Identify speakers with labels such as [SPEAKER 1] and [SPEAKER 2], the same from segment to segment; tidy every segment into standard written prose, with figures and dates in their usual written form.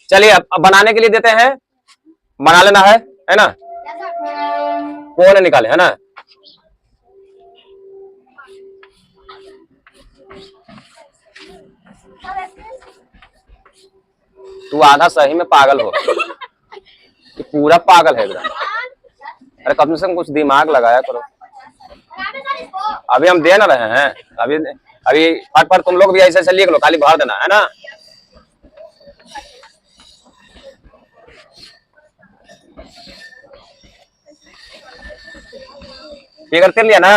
[SPEAKER 1] चलिए अब बनाने के लिए देते हैं, बना लेना है ना। कौन निकाले है ना। तू आधा सही में पागल हो, तू पूरा पागल है एकदम। अरे कम से कम कुछ दिमाग लगाया करो। अभी हम दे ना रहे हैं, अभी अभी फट फट तुम लोग भी ऐसे लिख लो, खाली भर देना है ना। फिगर कर लिया ना।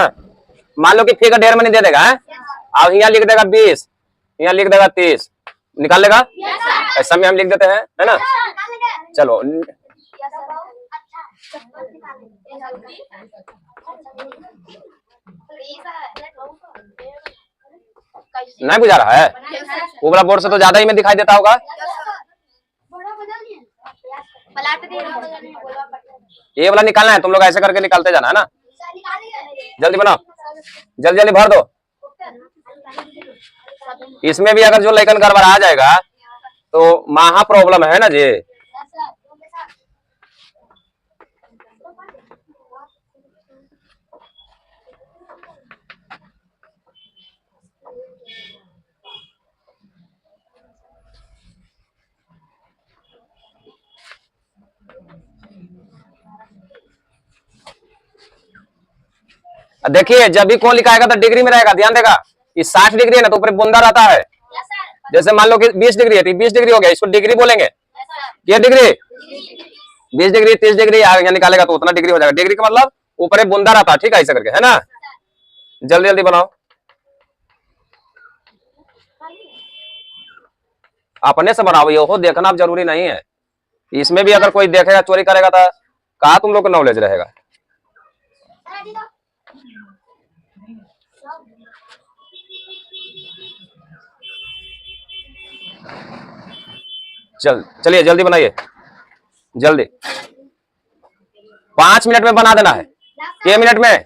[SPEAKER 1] मान लो कि फिगर 1.5 महीने दे देगा है? अब यहाँ लिख देगा 20, यहाँ लिख देगा 30, निकाल लेगा। ऐसा में हम लिख देते हैं है ना। चलो नहीं बुझा रहा है, वो वाला बोर्ड से तो ज्यादा ही में दिखाई देता होगा। ये वाला निकालना है, तुम लोग ऐसे करके निकालते जाना है ना। जल्दी बनाओ, जल्दी जल्दी भर दो। इसमें भी अगर जो लेकिन गड़बड़ आ जाएगा तो महा प्रॉब्लम है ना जी। देखिए जब भी कौन लिखाएगा तो डिग्री में रहेगा, ध्यान देगा। कि 60 डिग्री है ना तो ऊपर बुंदा रहता है। जैसे मान लो कि 20 डिग्री है तो 20 डिग्री हो गया, इसको डिग्री बोलेंगे। ये डिग्री 20 डिग्री 30 डिग्री यहाँ निकालेगा तो उतना डिग्री हो जाएगा। डिग्री का मतलब ऊपर बुंदा रहता है, ठीक है, ऐसा करके है ना। जल्दी जल्दी बनाओ, अपने से बनाओ, ये हो देखना जरूरी नहीं है। इसमें भी अगर कोई देखेगा चोरी करेगा तो कहा तुम लोग को नॉलेज रहेगा। चलिए जल्दी बनाइए, जल्दी 5 मिनट में बना देना है। 6 मिनट में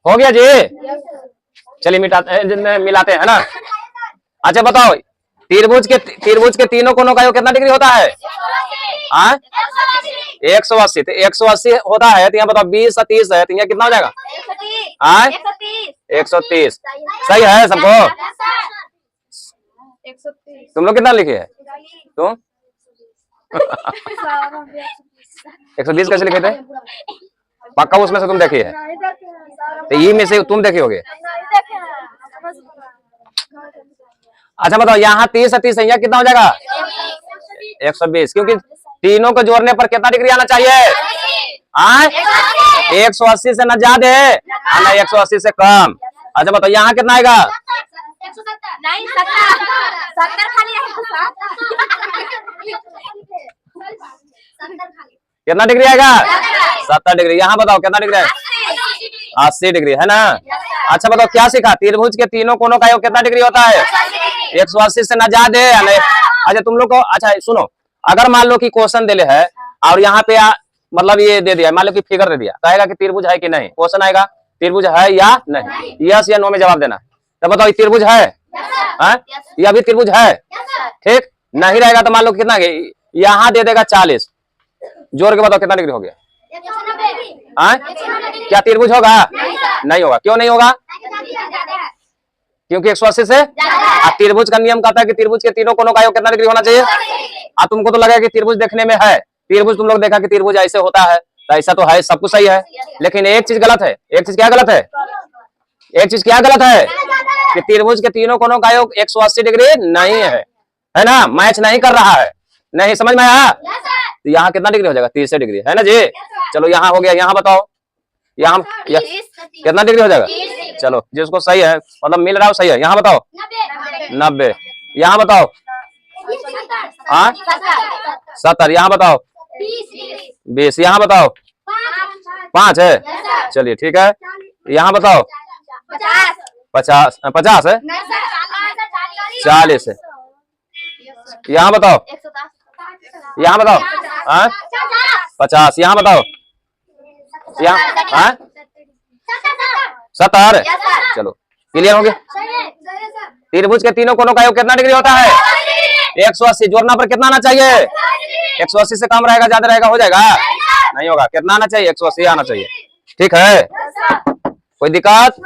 [SPEAKER 1] हो गया जी। चलिए मिलाते हैं ना। अच्छा बताओ, त्रिभुज के तीनों कोनों का योग कितना डिग्री होता है? 180। तो 180 होता है तो यहाँ बताओ 20 और 30 है तो यहाँ कितना हो जाएगा? 130। सही है सबको? तुम लोग कितना लिखे है? तुम 120 कैसे लिखे थे? पक्का उसमें से तुम देखिए है तो ये में से तुम देखे होगे। अच्छा बताओ यहाँ 30 और 30 यहाँ कितना हो जाएगा? 120, क्योंकि तीनों को जोड़ने पर कितना डिग्री आना चाहिए? 180 से ना ज्यादा ना 180 से कम। अच्छा बताओ यहाँ कितना आएगा? कितना डिग्री आएगा? 70 डिग्री। यहाँ बताओ कितना डिग्री है? 80 डिग्री है ना। अच्छा बताओ क्या सीखा? त्रिभुज के तीनों कोनों का योग कितना डिग्री होता है? 180 से ना ज्यादा या नहीं। अच्छा तुम लोग को अच्छा सुनो, अगर मान लो कि क्वेश्चन दिले है और यहाँ पे मतलब ये दे दिया, मान लो कि फिगर दे दिया, कहेगा कि त्रिभुज है कि नहीं। क्वेश्चन आएगा त्रिभुज है या नहीं, यस या नो में जवाब देना। तो बताओ त्रिभुज है? ये अभी त्रिभुज है, ठीक नहीं रहेगा तो मान लो कितना, यहाँ दे देगा 40, जोड़ के बताओ कितना डिग्री हो गया? क्या त्रिभुज होगा? नहीं होगा। क्यों नहीं होगा? क्योंकि 180 से त्रिभुज का नियम कहता है कि त्रिभुज के तीनों कोनों का योग कितना डिग्री होना चाहिए। तुमको तो लगेगा कि त्रिभुज देखने में है, त्रिभुज तुम लोग देखा कि त्रिभुज ऐसे होता है तो ऐसा तो है, सब कुछ सही है, लेकिन एक चीज गलत है। एक चीज क्या गलत है? एक चीज क्या गलत है? कि त्रिभुज के तीनों कोनों का योग 180 डिग्री नहीं है ना, मैच नहीं कर रहा है। नहीं समझ में आया? तो यहाँ कितना डिग्री हो जाएगा? 30 डिग्री है ना जी। चलो यहाँ हो गया, यहाँ बताओ यहाँ कितना डिग्री हो जाएगा? चलो जिसको सही है मतलब मिल रहा है सही है। यहाँ बताओ 90। यहाँ बताओ 70। यहाँ बताओ 20। यहाँ बताओ 5 है। चलिए ठीक है। यहाँ बताओ 50 है। 40 है। यहाँ बताओ 50। यहाँ बताओ 70। चलो क्लियर हो गया। त्रिभुज के तीनों कोनों का योग कितना डिग्री होता है? 180। जोड़ना पर कितना आना चाहिए? 180 से कम रहेगा, ज्यादा रहेगा, हो जाएगा? नहीं होगा। कितना आना चाहिए? 180 आना चाहिए। ठीक है, कोई दिक्कत?